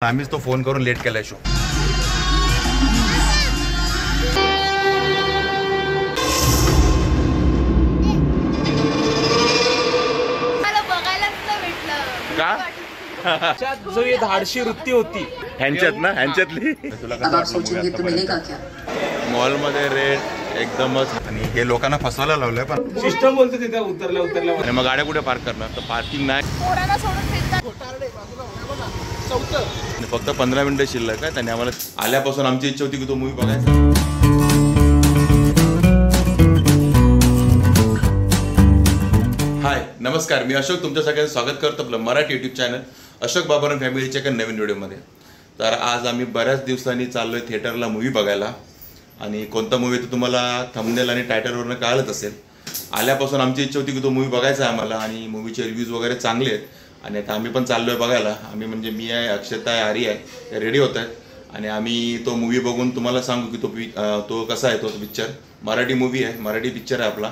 आम्हीच तो फोन करून लेट केलाय शो. का जो ये धाडशी वृत्ती होती ह्यांच्यात ना ह्यांच्यातली मॉल मध्ये रेट एकदमच. आणि हे लोकांना फसवायला लावलंय पण सिस्टम बोलतो तिथे उतरल्या आणि मग गाड्या कुठे पार्क करणार तर पार्किंग नाही. फक्त 15 मिनिटं शिल्लक आहे. त्याने आम्हाला आल्यापासून आमची इच्छा होती की तो मूवी बघायचा. हाय नमस्कार, मी अशोक तुमच्या सगळ्यांचं स्वागत करतो आपलं मराठी यूट्यूब चॅनल अशोक बाबरान फॅमिलीच्या एका नवीन व्हिडिओमध्ये. तर आज आम्ही बऱ्याच दिवसांनी चाललोय थिएटरला मूवी बघायला. आणि कोणता मूवी तर तुम्हाला थंबनेल आणि टायटलवरनं कळलंच असेल. आल्यापासून आमची इच्छा होती की तो मूवी बघायचा आहे आम्हाला. आणि मूवीचे रिव्ह्यूज वगैरे चांगले आहेत आणि आता आम्ही पण चाललोय बघायला. आम्ही म्हणजे मी आहे, अक्षता आहे, आरी आहे, ते रेडी होत आहेत. आणि आम्ही तो मूवी बघून तुम्हाला सांगू की तो कसा आहे. तो पिक्चर मराठी मूवी आहे, मराठी पिक्चर आहे आपला.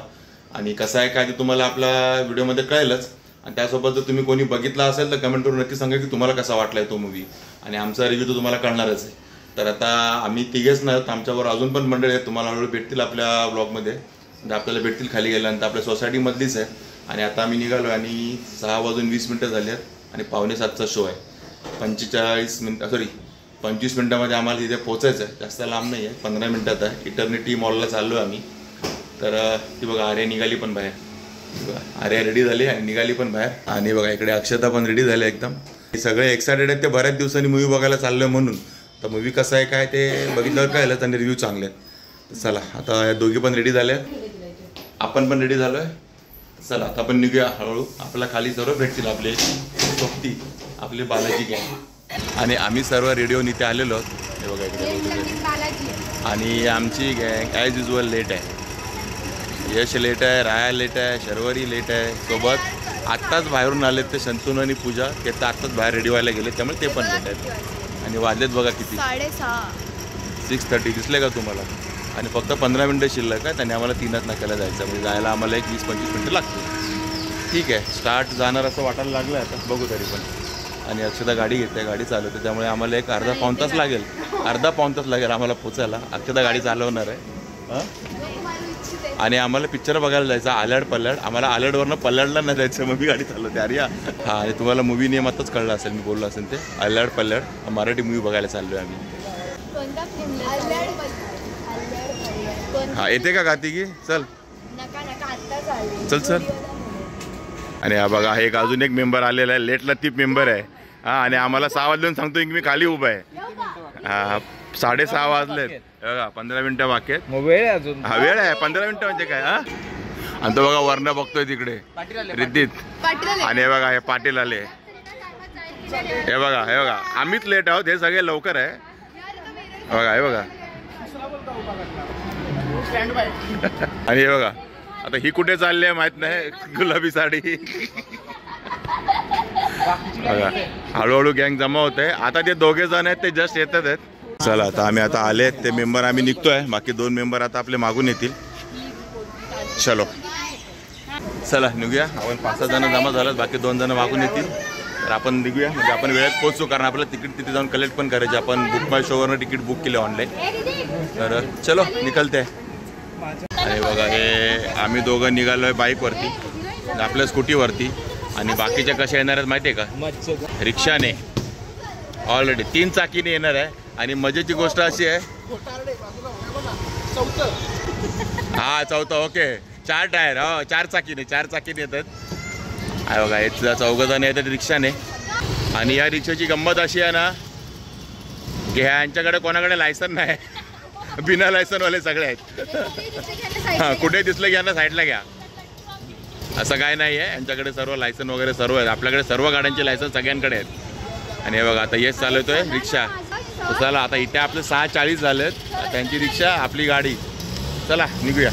आणि कसं आहे काय ते तुम्हाला आपल्या व्हिडिओमध्ये कळेलच. आणि त्यासोबत जर तुम्ही कोणी बघितला असेल तर कमेंट करून नक्की सांगा की तुम्हाला कसा वाटलाय तो मूवी. आणि आमचा रिव्ह्यू तो तुम्हाला कळणारच आहे. तर आता आम्ही तिघेच नाही, आमच्यावर अजून पण मंडळी आहेत, तुम्हाला हळूहळू भेटतील आपल्या ब्लॉगमध्ये. म्हणजे आपल्याला भेटतील खाली गेल्यानंतर. आपल्या सोसायटीमधलीच आहे. आणि आता आम्ही निघालो आणि 6:20 झाले आहेत आणि 6:45चा शो आहे. 25 मिनिटामध्ये आम्हाला तिथे पोचायचं आहे. जास्त लांब नाही आहे, 15 मिनिटात आहे. इटर्निटी मॉलला चाललो आम्ही. तर ती बघा आर्या निघाली पण बाहेर. आर्या रेडी झाली आणि निघाली पण बाहेर. आणि बघा इकडे अक्षता पण रेडी झाली एकदम. सगळे एक्सायटेड आहेत ते बऱ्याच दिवसांनी मूवी बघायला चाललोय म्हणून. तर मूवी कसं आहे काय ते बघितल्यावर कळलं. आणि रिव्ह्यू चांगले आहेत. चला आता या दोघी पण रेडी झाल्या, आपण पण रेडी झालोय. चला आता आपण निघूया हळूहळू. आपल्याला खाली सर्व भेटतील, आपले सोबती आपले बालाजी गँग. आणि आम्ही सर्व रेडिओ इथे आलेलो आहोत. हे बघा इकडे. आणि आमची गँग ॲज युजल लेट आहे. यश लेट आहे, राया लेट आहे, शर्वरी लेट आहे. सोबत आत्ताच बाहेरून आलेत ते शंतनू आणि पूजा, ते तर आत्ताच बाहेर रेडी व्हायला गेले, त्यामुळे ते पण लेट आहेत. आणि वाजलेत बघा किती, 6:30 दिसले का तुम्हाला. आणि फक्त 15 मिनिटं शिल्लक आहे. त्याने आम्हाला 3च नाक्याला जायचं, म्हणजे जायला आम्हाला 20-25 मिनिटं लागतील. ठीक आहे, स्टार्ट जाणार असं वाटायला लागलं आता, बघू तरी पण. आणि अक्षता गाडी घेते, गाडी चालवते, त्यामुळे आम्हाला एक अर्धा पाऊण तास लागेल आम्हाला पोचायला. अक्षता गाडी चालवणार आहे. आणि आम्हाला पिक्चर बघायला जायचं आलड पल्लड. आम्हाला आलडवरनं पल्लडला नाही जायचं, मग मी गाडी चालवते आर्या. हां, आणि तुम्हाला मूवी नेम आताच कळलं असेल, मी बोललो असेल ते आलड पल्लड मराठी मूवी बघायला चाललो आहे आम्ही. हा येते का गाती की चल चल चल. आणि हा बघा एक अजून एक मेंबर आलेला आहे, लेट लतीफ मेंबर आहे. हा, आणि आम्हाला 6 वाजले सांगतोय की मी खाली उभा आहे. हा 6:30 वाजलेत बघा, 15 मिनिटं बाकी आहेत. वेळ आहे अजून. हा वेळ आहे, 15 मिनिटं म्हणजे काय. हा, आणि तो बघा वर्ण बघतोय तिकडे रिद्धित. आणि हे बघा हे पाटील आले. हे बघा आम्हीच लेट आहोत, हे सगळे लवकर आहे. बघा हे बघा. आणि हे बघा आता ही कुठे चालली आहे माहित नाही, गुलाबी साडी. बघा हळूहळू गँग जमा होत आहे. आता ते 2 जण आहेत, ते जस्ट येतात आहेत. चला आता आम्ही आता आले ते मेंबर, आम्ही निघतोय. बाकी 2 मेंबर आता आपले मागून येतील. चलो चला निघूया. आपण 5-6 जण जमा झालात, बाकी 2 जण मागून येतील. तर आपण निघूया, म्हणजे आपण वेळेत पोहोचू. कारण आपल्याला तिकीट तिथे जाऊन कलेक्ट पण करायचे. आपण बुक माय शोवरनं तिकीट बुक केलं ऑनलाईन. तर चलो निकलते. आणि बघा हे आम्ही दोघं निघालो आहे बाईकवरती, आपल्या स्कूटीवरती. आणि बाकीच्या कशा येणार आहेत माहिती आहे का, रिक्षाने. ऑलरेडी 3 चाकीने येणार आहे. आणि मजेची गोष्ट अशी आहे, हा चौथा ओके, 4 टायर. हो 4 चाकीने येतात. आहे बघा हे 4 जण येतात रिक्षाने. आणि या रिक्षाची गंमत अशी आहे ना की ह्यांच्याकडे कोणाकडे लायसन नाही, बिना लायसनवाले सगळे आहेत. हां कुठे दिसलं घ्या ना, साईडला घ्या, असं काय नाही आहे. यांच्याकडे सर्व लायसन वगैरे सर्व आहेत. आपल्याकडे सर्व गाड्यांचे लायसन सगळ्यांकडे आहेत. आणि हे बघा आता येस चालवतोय रिक्षा. तर चला आता इथे आपले 6:40 झालेत. त्यांची रिक्षा आपली गाडी. चला निघूया.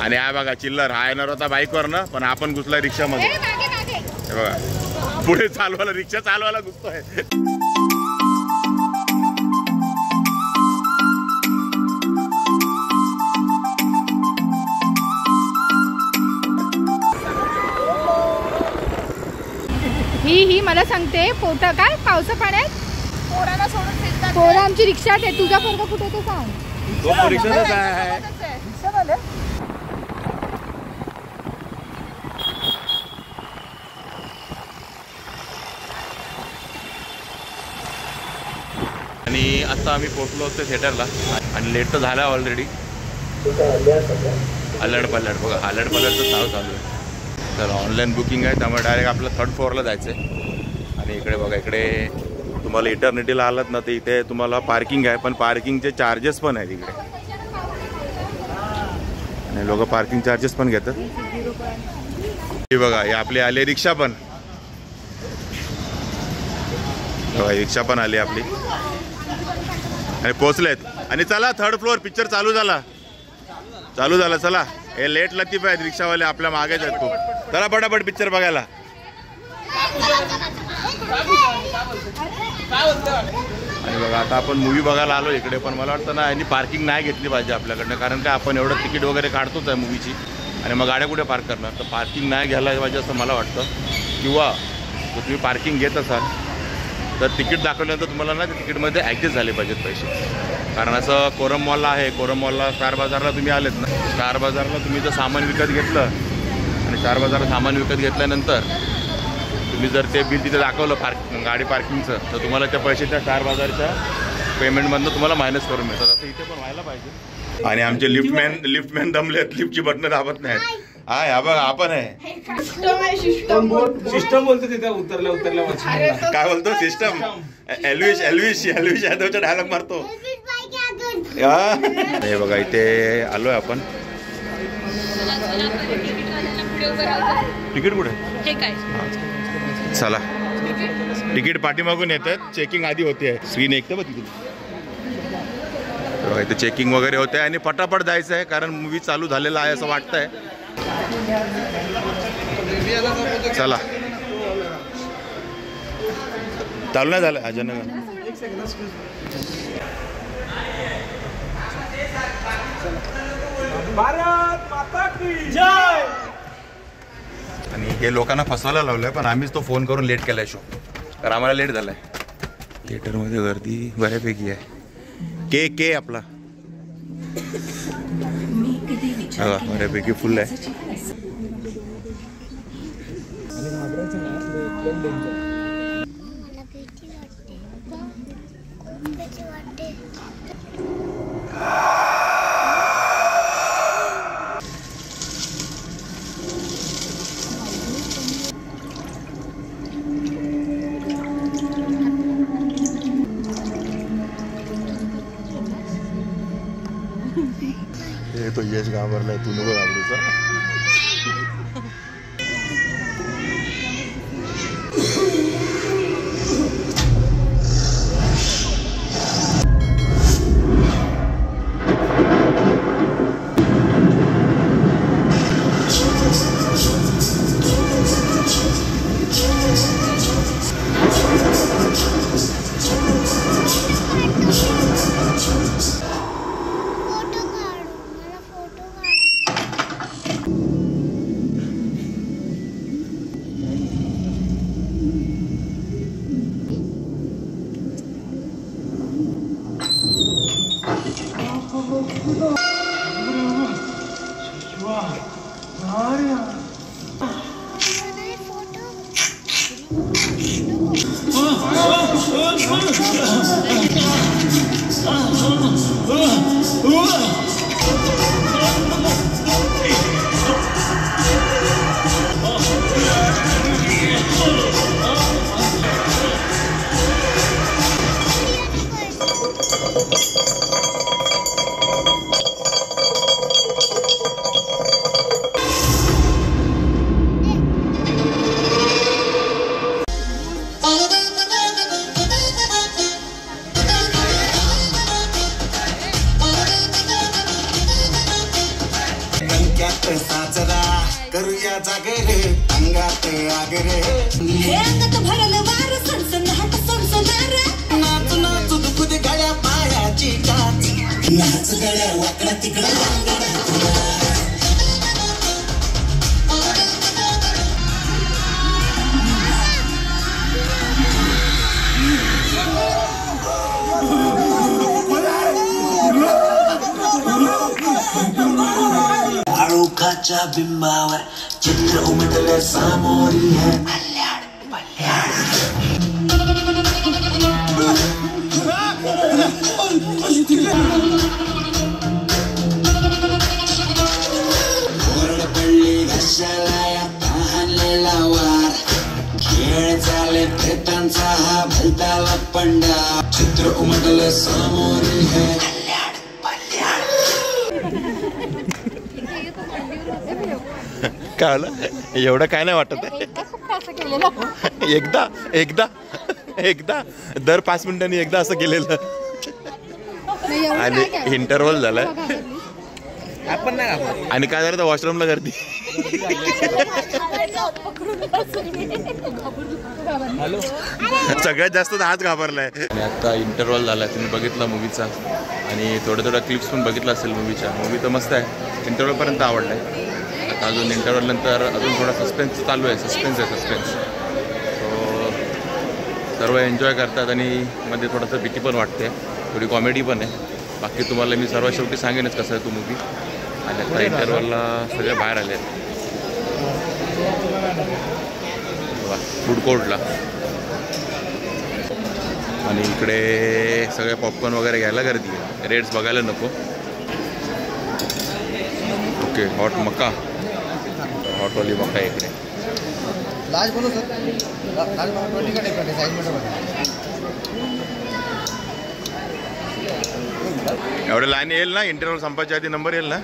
आणि हा बघा चिल्लर, हा येणार होता बाईकवरनं, पण आपण घुसला रिक्षामध्ये. हे बघा पुढे चालवायला, रिक्षा चालवायला घुसतोय. ही मला सांगते पोटा काय पावसा पाण्यात पोराला सोडून फिरतात. पोरं आमची रिक्षात आहे. तुझा पोरगा कुठे ते सांग. तो रिक्षातच आहे. आणि आता आम्ही पोहोचलो होतो थिएटरला आणि लेट तर झाला ऑलरेडी. अल्लड पल्लड बघा, अल्लड पल्लडचं नाव चालू आहे. तर ऑनलाईन बुकिंग आहे त्यामुळे डायरेक्ट आपलं 3rd फ्लोअरला जायचं आहे. आणि इकडे बघा, इकडे तुम्हाला इटर्निटीला आलात ना तर इथे तुम्हाला पार्किंग आहे, पण पार्किंगचे चार्जेस पण आहेत इकडे. आणि लोक पार्किंग चार्जेस पण घेतात. हे बघा, हे आपली आली रिक्षा पण बघा, रिक्षा पण आली आपली आणि पोचलेत. आणि चला 3rd फ्लोअर, पिक्चर चालू झाला. चला. हे लेट लतीफ आहेत रिक्षावाले, आपल्या मागेच आहेत खूप. चला पटापट पिक्चर बघायला. आणि बघा, आता आपण मूवी बघायला आलो इकडे, पण मला वाटतं ना यांनी पार्किंग नाही घेतली पाहिजे आपल्याकडनं. कारण काय, आपण एवढं तिकीट वगैरे काढतोच आहे मूवीची, आणि मग गाड्या कुठे पार्क करणार. तर पार्किंग नाही घ्यायला पाहिजे असं मला वाटतं. किंवा जर तुम्ही पार्किंग घेत असाल तर तिकीट दाखवल्यानंतर तुम्हाला ना त्या तिकीटमध्ये ॲडजस्ट झाले पाहिजेत पैसे. कारण असं कोरम मॉलला आहे, कोरम मॉलला स्टार बाजारला तुम्ही आलेत ना, स्टार बाजारला तुम्ही जर सामान विकत घेतलं आणि स्टार बाजारला सामान विकत घेतल्यानंतर तुम्ही जर ते बिल तिथे दाखवलं गाडी पार्किंगचं, तर तुम्हाला त्या पैसे त्या स्टार बाजारच्या पेमेंटमधनं तुम्हाला मायनस करून मिळतात. असं इथे पण व्हायला पाहिजे. आणि आमचे लिफ्टमॅन दमलेत, लिफ्टची बटणं दाबत नाहीत. हा बघा, आपण आहे सिस्टम बोलतो तिथे उतरल्या काय बोलतो सिस्टम. एल्विश यादवचा डायलॉग मारतो. हे बघा, इथे आलोय आपण. तिकीट कुठे? चला, तिकीट पाठीमागून येतात, चेकिंग आधी होते. स्क्रीन ऐकतं बघ तिकीट. इथे चेकिंग वगैरे होते आणि पटापट जायचं आहे कारण मूवी चालू झालेला आहे असं वाटतंय. चला, चालू नाही झालं अचानक. भारत माता की जय. आणि हे लोकांना फसवायला लावलंय, पण आम्हीच तो फोन करून लेट केलाय शो, तर आम्हाला लेट झालाय. थिएटरमध्ये गर्दी बऱ्यापैकी आहे. के आपला बऱ्यापैकी फुल आहे. तो यश घाबरलाय, तू नको घाबरूचा. साजरा करूया जागरे अंगात आगरे हे अंगात भरलं वार सनसनाट सनसनार नाच नाच दुखुद गळ्या पायाची टाच नाच गळ्या वाकडा तिकडा आरशाच्या बिंबावर चित्र उमटलं सामोरी है मल्याळ ओरड पडली घशाला या तहानलेला वार खेळ चाले प्रेतांचा हा भलताला पंडा चित्र उमटलं सामोरी है काय आलं एवढं काय नाही वाटत आहे. एकदा एकदा एकदा दर 5 मिनिटांनी एकदा असं केलेलं आणि इंटरव्हल झालाय आपण नाही घाबरत. आणि काय झालं तर वॉशरूमला गर्दी. हॅलो सगळ्यात जास्त तर हाच घाबरलाय. आणि आता इंटरव्हल झालाय तुम्ही बघितला मूवीचा आणि थोड्या क्लिप्स पण बघितला असेल मूवीच्या. मूवी तर मस्त आहे, इंटरव्हलपर्यंत आवडलाय. आता अजून इंटरव्हल नंतर अजून थोडा सस्पेन्स चालू आहे. सस्पेन्स सो सर्व एन्जॉय करतात आणि मध्ये थोडंसं भीती पण वाटते, थोडी कॉमेडी पण आहे. बाकी तुम्हाला मी सर्वात शेवटी सांगेनच कसं आहे तो मूवी. आणि आता इंटरव्हलला सगळे बाहेर आले आहेत फूड कोर्टला आणि इकडे सगळे पॉपकॉर्न वगैरे घ्यायला गर्दी आहे. रेट्स बघायला नको. ओके हॉट मका, हॉटवाली मका इकडे. लार्ज बोलो सर, लार्ज 20 का टिकट है साइज में. एवढं लाईन येईल ना इंटरव्हल संपायच्या आधी नंबर येईल ना.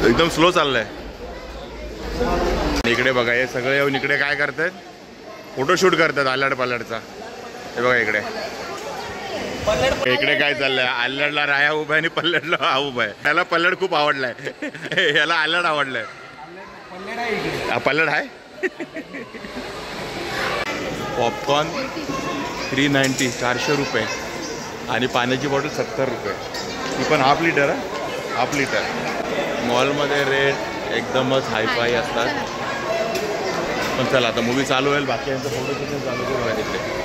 एकदम स्लो चाललंय. इकडे बघा हे सगळे येऊन इकडे काय करतात, फोटोशूट करतात आल्हाड पाल्हाडचा. हे बघा इकडे इकडे काय चाललंय, आल्हाडला राया उभा आहे आणि पल्लडला हा उभा आहे. त्याला पल्लड खूप आवडलाय, याला आल्हाड आवडलाय. पल्लड आहे. पॉपकॉर्न 390 400 रुपये आणि पाण्याची बॉटल 70 रुपये. ती पण हाफ लिटर आहे, हाफ लिटर. मॉलमध्ये रेट एकदमच हायफाय असतात. पण चला आता मूवी चालू होईल, बाकी यांचं फोटो सेशन चालू करू आहे. तिथे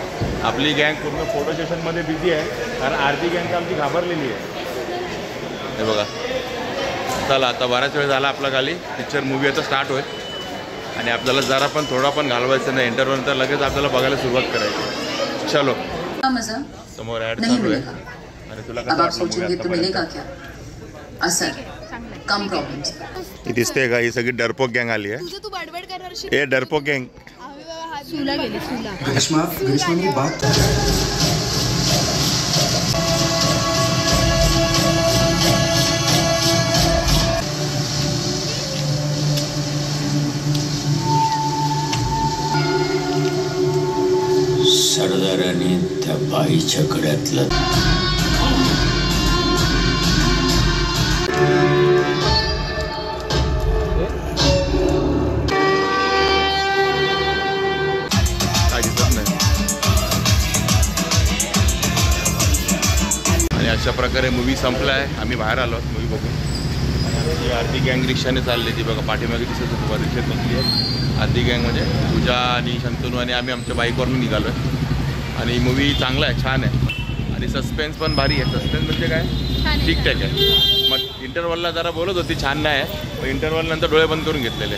आपली गँग पूर्ण फोटो सेशनमध्ये बिझी आहे, कारण आरती गँग आमची घाबरलेली आहे. हे बघा चला आता बराच वेळ झाला आपला खाली. पिक्चर मूवी आता स्टार्ट होईल आणि आपल्याला जरा पण थोडा पण घालवायचं नाही. इंटरव्हल तर लगेच आपल्याला बघायला सुरुवात करायची. चलो समोर ॲड चालू आहे. आणि तुला कसं ही दिसते का, ही सगळी डरपोक गँग आली आहे. तू बडबड करणार ए डरपोक गँग. सुला गेली सुला. ग्रीष्मा की बात सरदाराने त्या बाईच्या गळ्यातलं आणि अशा प्रकारे मूवी संपला आहे. आम्ही बाहेर आलो मूवी बघून. आणि आरती गँग रिक्षाने चालली ती बघा, पाठीमागे दिसत होतो रिक्षेत बसली आहे. आरती गँग म्हणजे पूजा आणि शंतनू आणि आम्ही आमच्या बाईकवरून निघालो आहे. आणि मूवी चांगला आहे, छान आहे आणि सस्पेन्स पण भारी आहे. सस्पेन्स म्हणजे काय ठीकठाक आहे. मग इंटरव्हलला जरा बोलत होती छान नाही आहे, पण इंटरव्हल नंतर डोळे बंद करून घेतलेले.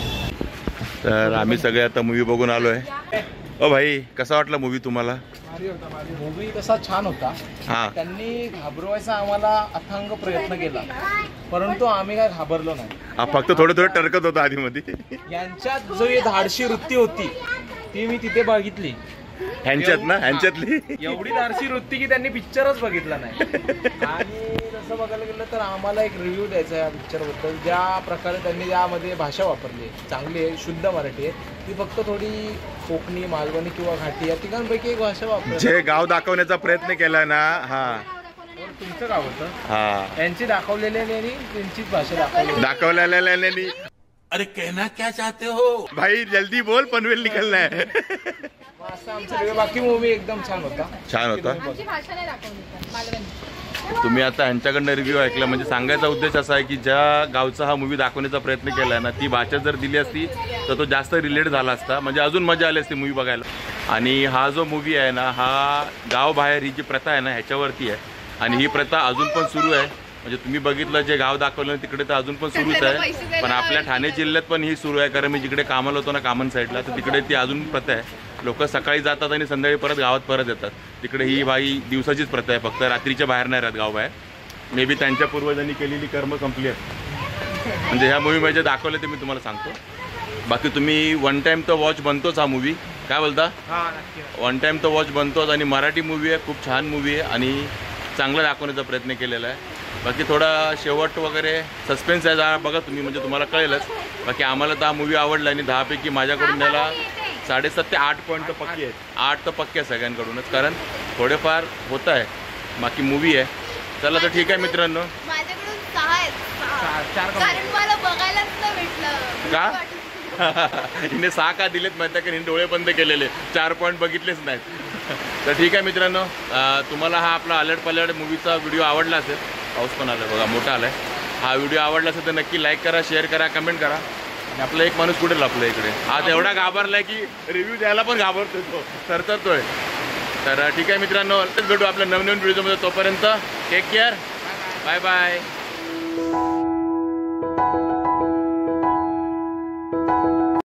तर आम्ही सगळे आता मूवी बघून आलो आहे. ओ भाई कसा वाटला मूवी तुम्हाला? मूवी तसा छान होता. हां त्यांनी घाबरवायचा आम्हाला अथांग प्रयत्न केला, परंतु आम्ही काय घाबरलो नाही. फक्त थोडं टरकत होतं आधीमध्ये. यांच्यात जो धाडशी वृत्ती होती ती मी तिथे बघितली. ह्यांच्यात ना, ह्यांच्यातली एवढी धाडशी वृत्ती की त्यांनी पिक्चरच बघितला नाही. आणि तसं बघायला गेलं तर आम्हाला एक रिव्ह्यू द्यायचा आहे या पिक्चरबद्दल. ज्या प्रकारे त्यांनी त्यामध्ये भाषा वापरली चांगली आहे, शुद्ध मराठी आहे. ती फक्त थोडी कोकणी, मालवणी किंवा घाटी या तिघांपैकी एक भाषा वापरली. जे गाव दाखवण्याचा प्रयत्न केला ना. हा तुमचं गाव होतं, हा त्यांची दाखवलेल्याने त्यांचीच भाषा दाखवलेल्याने. अरे कहना क्या चाहते हो भाई जल्दी बोल, पनवेल निकलना है. असं आमचं. बाकी मूवी एकदम छान होता. छान होता. आमची भाषा नाही दाखवली मालवणी. तुम्ही आता ह्यांच्याकडनं रिव्ह्यू ऐकला म्हणजे सांगायचा उद्देश असा आहे की ज्या गावचा हा मूवी दाखवण्याचा प्रयत्न केला आहे ना, ती भाषा जर दिली असती तर तो जास्त रिलेट झाला असता, म्हणजे अजून मजा आली असती मूवी बघायला. आणि हा जो मूवी आहे ना, हा गाव बाहेर ही जी प्रथा आहे ना ह्याच्यावरती आहे. आणि ही प्रथा अजून पण सुरू आहे. म्हणजे तुम्ही बघितलं जे गाव दाखवलं तिकडे तर अजून पण सुरूच आहे, पण आपल्या ठाणे जिल्ह्यात पण ही सुरू आहे. कारण मी जिकडे कामाला होतो ना कामन साईडला, तर तिकडे ती अजून प्रथा आहे. लोक सकाळी जातात आणि संध्याकाळी परत गावात परत येतात. तिकडे ही बाई दिवसाचीच प्रथा आहे, फक्त रात्रीच्या बाहेर नाही राहत गावबाहेर. मे बी त्यांच्या पूर्वजांनी केलेली कर्म संपली आहेत. म्हणजे ह्या मूवीमध्ये जे दाखवलं ते मी तुम्हाला सांगतो. बाकी तुम्ही वन टाईम तर वॉच बनतोच हा मूवी, काय बोलता? हा नक्की. वन टाईम तर वॉच बनतोच. आणि मराठी मूवी आहे, खूप छान मूवी आहे आणि चांगलं दाखवण्याचा प्रयत्न केलेला आहे. बाकी थोडा शेवट वगैरे सस्पेन्स आहे, जा बघा तुम्ही, म्हणजे तुम्हाला कळेलच. बाकी आम्हाला तर हा मूवी आवडला आणि 10 पैकी माझ्याकडून त्याला 7.5 ते 8 पॉईंट तर पक्की आहेत. 8 तर पक्के आहे सगळ्यांकडूनच, कारण थोडेफार होत आहे. बाकी मूवी आहे. चला तर ठीक आहे मित्रांनो. माझ्याकडून 6 आहेत. 4 कारण मला बघायलाच नाही भेटलं. का? हिने 6 का दिलेत माहिती आहे का? हिने डोळे बंद केलेले, 4 पॉईंट बघितलेच नाहीत. तर ठीक आहे मित्रांनो, तुम्हाला हा आपला अलर्ट पलट मूवीचा व्हिडिओ आवडला असेल. पाऊस पण आला बघा, मोठा आला आहे. हा व्हिडिओ आवडला असेल तर नक्की लाईक करा, शेअर करा, कमेंट करा. आणि आपला एक माणूस कुठे लपला इकडे, आज एवढा घाबरला आहे की रिव्ह्यू द्यायला पण घाबरतोय तो, तरतरतोय. तर ठीक आहे मित्रांनो, भेटू आपल्या नवनवीन व्हिडिओमध्ये. तोपर्यंत टेक केअर, बाय बाय.